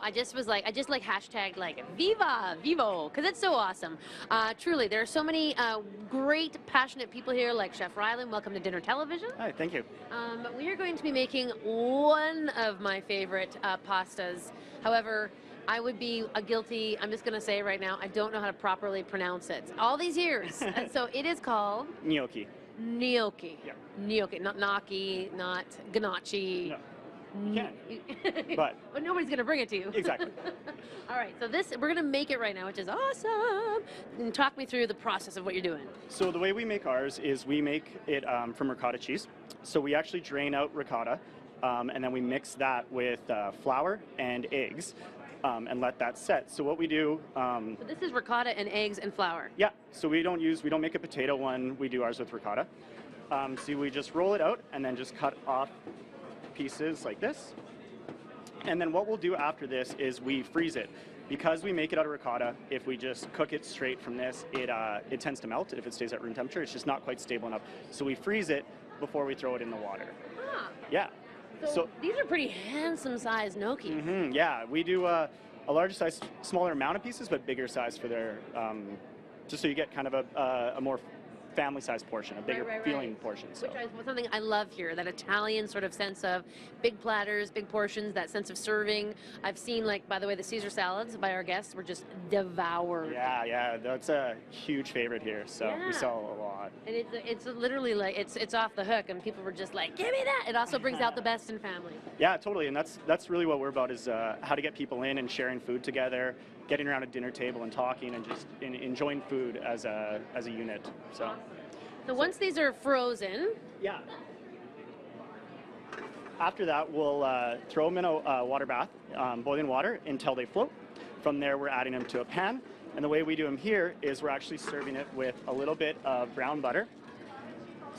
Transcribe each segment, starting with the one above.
I just was like, I just like hashtagged like Viva Vivo because it's so awesome. Truly, there are so many great, passionate people here, like Chef Rylan. Welcome to Dinner Television. Hi, thank you. We are going to be making one of my favorite pastas. However, I would be guilty. I'm just going to say right now, I don't know how to properly pronounce it. All these years, and so it is called Gnocchi. gnocchi. Yeah. Gnocchi, not gnocchi, not ganache. No, you can. But nobody's gonna bring it to you. Exactly. All right, so we're gonna make it right now, which is awesome. And talk me through the process of what you're doing. So the way we make ours is we make it from ricotta cheese. So we actually drain out ricotta, and then we mix that with flour and eggs, and let that set. So what we do. So this is ricotta and eggs and flour. Yeah. So we don't make a potato one. We do ours with ricotta. So we just roll it out and then just cut off pieces like this. And then what we'll do after this is we freeze it. Because we make it out of ricotta, if we just cook it straight from this, it tends to melt if it stays at room temperature. It's just not quite stable enough. So we freeze it before we throw it in the water. Ah. Yeah. So these are pretty handsome sized gnocchi. Yeah, we do a larger size, smaller amount of pieces, but bigger size for their, just so you get kind of a more family-sized portion, a bigger feeling portion. So. Which is something I love here, that Italian sort of sense of big platters, big portions, that sense of serving. I've seen, like, by the way, the Caesar salads by our guests were just devoured. Yeah, that's a huge favorite here, so we sell a lot. And it's literally like, it's off the hook, and people were just like, give me that! It also brings out the best in family. Yeah, totally, and that's really what we're about, is how to get people in and sharing food together, getting around a dinner table and talking and just enjoying food as a unit. So once these are frozen, yeah. After that, we'll throw them in a water bath, boiling water, until they float. From there, we're adding them to a pan, and the way we do them here is we're actually serving it with a little bit of brown butter.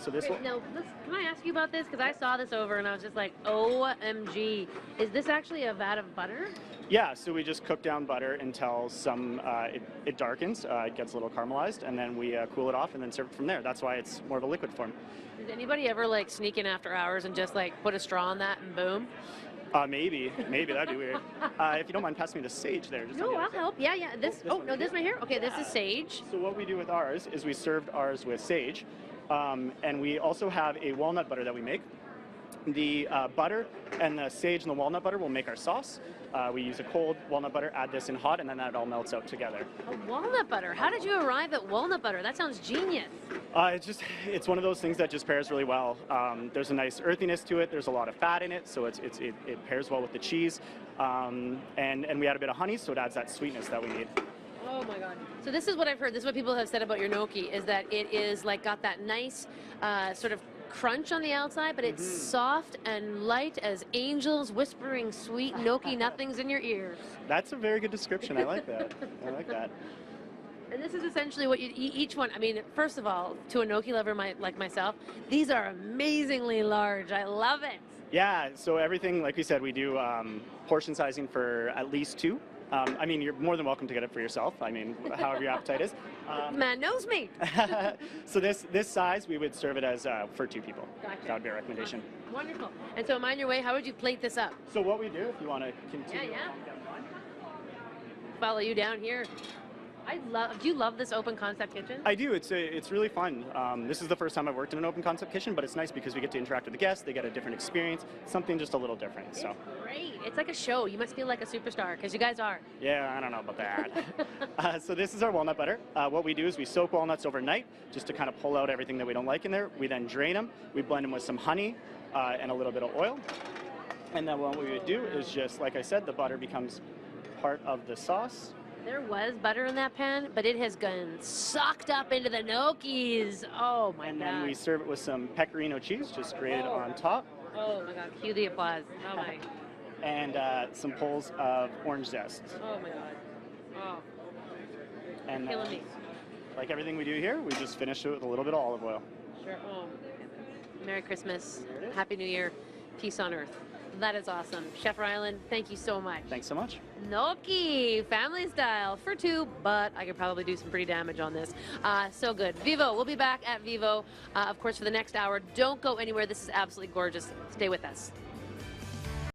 So this will. Now, can I ask you about this? Because I saw this over and I was just like, OMG. Is this actually a vat of butter? Yeah, so we just cook down butter until it darkens, it gets a little caramelized, and then we cool it off and then serve it from there. That's why it's more of a liquid form. Does anybody ever like sneak in after hours and just like put a straw on that and boom? Maybe that'd be weird. If you don't mind passing me the sage there. Just no, I'll help. Yeah. This right here. Okay, this is sage. So what we do with ours is we served ours with sage, and we also have a walnut butter that we make. The butter and the sage and the walnut butter will make our sauce. We use a cold walnut butter, add this in hot, and then that all melts out together. A walnut butter? How did you arrive at walnut butter? That sounds genius. It's one of those things that just pairs really well. There's a nice earthiness to it. There's a lot of fat in it, so it pairs well with the cheese. And we add a bit of honey, so it adds that sweetness that we need. Oh my God. So this is what I've heard. This is what people have said about your gnocchi, is that it is like got that nice sort of crunch on the outside, but it's soft and light as angels whispering sweet gnocchi nothings in your ears. That's a very good description. I like that. I like that. And this is essentially what you eat each one. I mean, first of all, to a gnocchi lover like myself, these are amazingly large. I love it. Yeah, so everything, like we said, we do portion sizing for at least 2. I mean, you're more than welcome to get it for yourself. I mean, however your appetite is. Man knows me. So this size, we would serve it as for 2 people. Gotcha. That would be a recommendation. Wonderful. And so, mind your way, how would you plate this up? So what we do, if you want to continue. Yeah. Follow you down here. Do you love this open concept kitchen? I do. It's really fun. This is the first time I've worked in an open concept kitchen, but it's nice because we get to interact with the guests. They get a different experience, something just a little different. So. It's great. It's like a show. You must feel like a superstar because you guys are. Yeah, I don't know about that. So this is our walnut butter. What we do is we soak walnuts overnight just to kind of pull out everything that we don't like in there. We then drain them. We blend them with some honey and a little bit of oil. And then what we would do is just, like I said, the butter becomes part of the sauce. There was butter in that pan, but it has gone sucked up into the gnocchis. Oh my God. And then we serve it with some pecorino cheese just grated on top. Oh my God, cue the applause. Oh my. And some pulls of orange zest. Oh my God. Oh. And killing me. Like everything we do here, we just finish it with a little bit of olive oil. Sure. Oh. Merry Christmas. Happy New Year. Peace on earth. That is awesome. Chef Rylan, thank you so much. Thanks so much. Gnocchi, family style for 2, but I could probably do some pretty damage on this. So good. Vivo, we'll be back at Vivo, of course, for the next hour. Don't go anywhere. This is absolutely gorgeous. Stay with us.